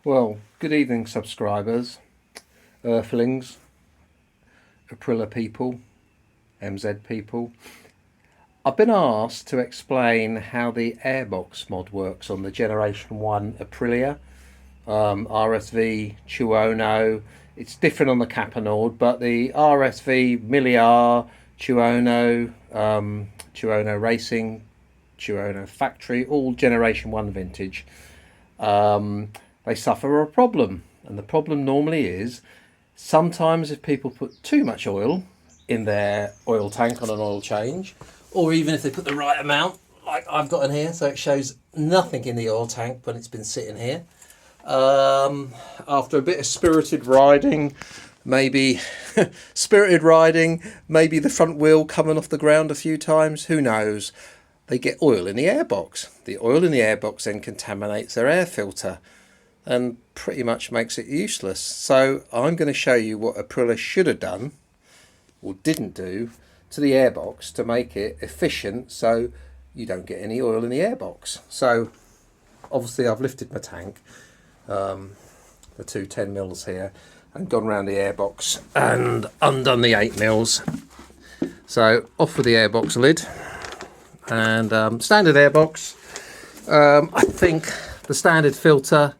Well, good evening, subscribers, Earthlings, Aprilia people, MZ people. I've been asked to explain how the Airbox mod works on the Generation 1 Aprilia, RSV, Tuono. It's different on the Capanord, but the RSV, milies, Tuono, Tuono Racing, Tuono Factory, all Generation 1 vintage. They suffer a problem, and the problem normally is sometimes if people put too much oil in their oil tank on an oil change, or even if they put the right amount like I've got in here, so it shows nothing in the oil tank when it's been sitting here, after a bit of spirited riding, maybe maybe the front wheel coming off the ground a few times, who knows, they get oil in the airbox. The oil in the airbox then contaminates their air filter and pretty much makes it useless. So I'm going to show you what Aprilia should have done or didn't do to the airbox to make it efficient so you don't get any oil in the airbox. So obviously I've lifted my tank, the two 10 mils here, and gone around the airbox and undone the 8 mils. So off with the airbox lid, and standard airbox. I think the standard filter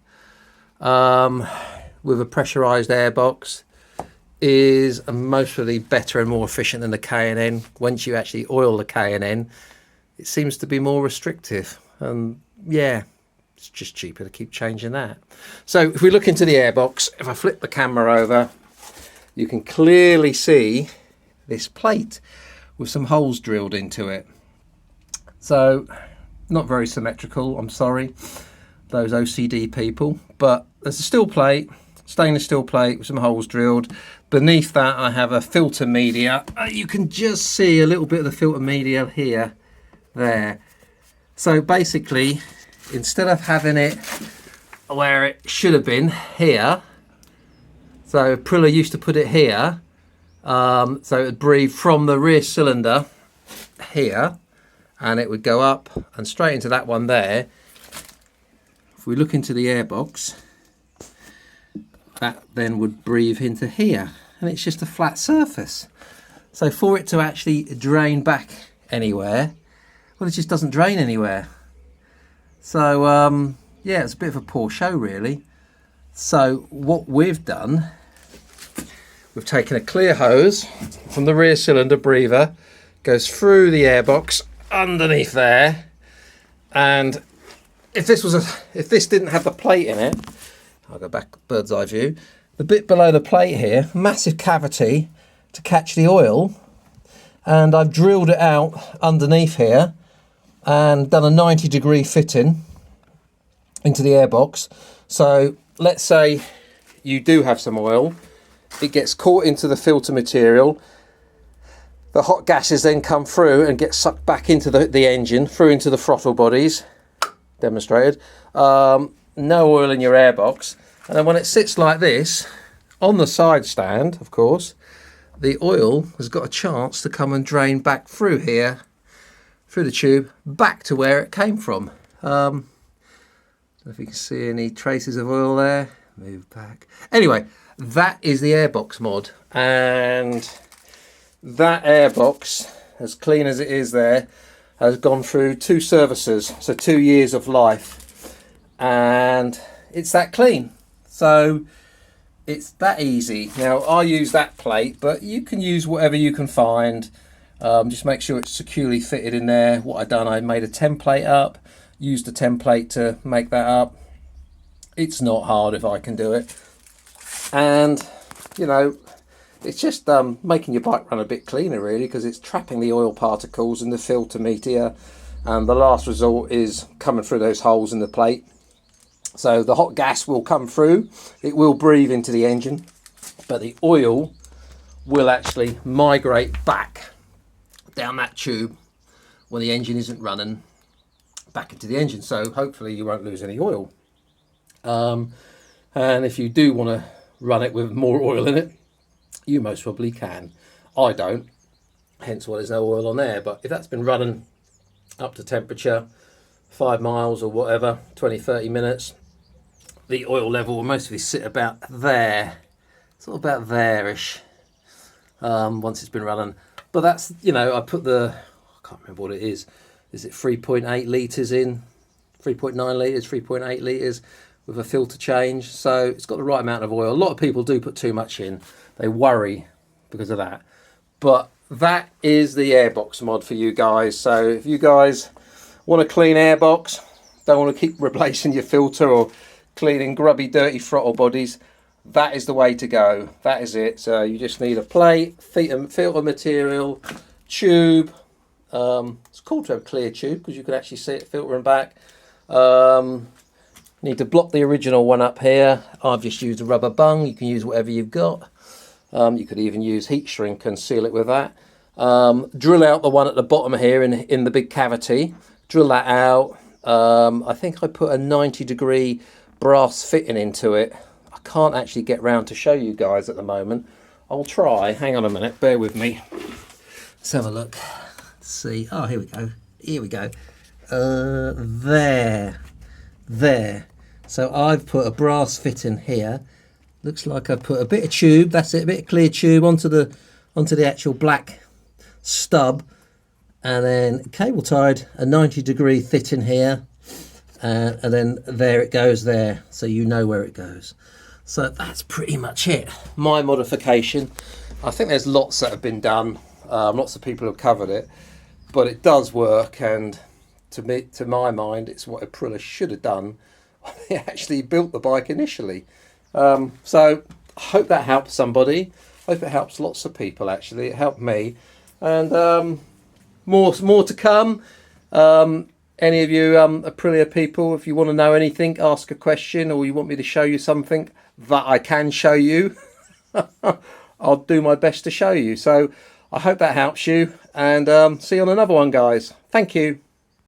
with a pressurized airbox is mostly better and more efficient than the K&N. Once you actually oil the K&N, it seems to be more restrictive, and yeah, it's just cheaper to keep changing that. So if we look into the airbox, if I flip the camera over, you can clearly see this plate with some holes drilled into it. So not very symmetrical, I'm sorry, those OCD people, but there's a steel plate, stainless steel plate with some holes drilled. Beneath that I have a filter media. You can just see a little bit of the filter media here, there. So basically, instead of having it where it should have been here, so Aprilia used to put it here, so it would breathe from the rear cylinder here, and it would go up and straight into that one there. If we look into the airbox, that then would breathe into here, and it's just a flat surface. So for it to actually drain back anywhere, well, it just doesn't drain anywhere. So yeah, it's a bit of a poor show really. So what we've done, we've taken a clear hose from the rear cylinder breather, goes through the airbox underneath there, and if this didn't have the plate in it, I'll go back bird's eye view, the bit below the plate here, massive cavity to catch the oil, and I've drilled it out underneath here and done a 90-degree fitting into the airbox. So let's say you do have some oil, it gets caught into the filter material, the hot gases then come through and get sucked back into the engine, through into the throttle bodies, demonstrated. No oil in your airbox, and then when it sits like this on the side stand, of course, the oil has got a chance to come and drain back through here, through the tube, back to where it came from. Don't know if you can see any traces of oil there. Move back. Anyway, that is the airbox mod, and that airbox, as clean as it is there, has gone through 2 services, so 2 years of life, and it's that clean. So it's that easy. Now I use that plate, but you can use whatever you can find. Just make sure it's securely fitted in there. What I've done, I made a template up, used a template to make that up. It's not hard if I can do it, and you know, it's just making your bike run a bit cleaner really, because it's trapping the oil particles in the filter media, and the last resort is coming through those holes in the plate. So the hot gas will come through, it will breathe into the engine, but the oil will actually migrate back down that tube when the engine isn't running, back into the engine. So hopefully you won't lose any oil. And if you do want to run it with more oil in it, you most probably can. I don't, hence why there's no oil on there. But if that's been running up to temperature, 5 miles or whatever, 20-30 minutes, the oil level will mostly sit about there, sort of about there-ish, once it's been running. But that's, you know, I put the, I can't remember what it is it 3.8 litres in, 3.9 litres, 3.8 litres with a filter change, so it's got the right amount of oil. A lot of people do put too much in, they worry because of that. But that is the Airbox mod for you guys. So if you guys want a clean Airbox, don't want to keep replacing your filter or cleaning grubby dirty throttle bodies, that is the way to go. That is it. So you just need a plate, filter material, tube. It's cool to have a clear tube because you can actually see it filtering back. Need to block the original one up here. I've just used a rubber bung. You can use whatever you've got. You could even use heat shrink and seal it with that. Drill out the one at the bottom here in the big cavity. Drill that out. I think I put a 90-degree brass fitting into it. I can't actually get round to show you guys at the moment. I'll try. Hang on a minute. Bear with me. Let's have a look. Let's see. Oh, here we go. Here we go. There. So I've put a brass fitting here. Looks like I put a bit of tube. That's it. A bit of clear tube onto the actual black stub, and then cable tied a 90-degree fitting here, and then there it goes there, so you know where it goes. So that's pretty much it. My modification. I think there's lots that have been done. Lots of people have covered it, but it does work, and to my mind, it's what Aprilia should have done when they actually built the bike initially. So I hope that helps somebody. I hope it helps lots of people. Actually, it helped me, and more to come. Any of you Aprilia people, if you want to know anything, ask a question, or you want me to show you something that I can show you, I'll do my best to show you. So I hope that helps you, and see you on another one, guys. Thank you.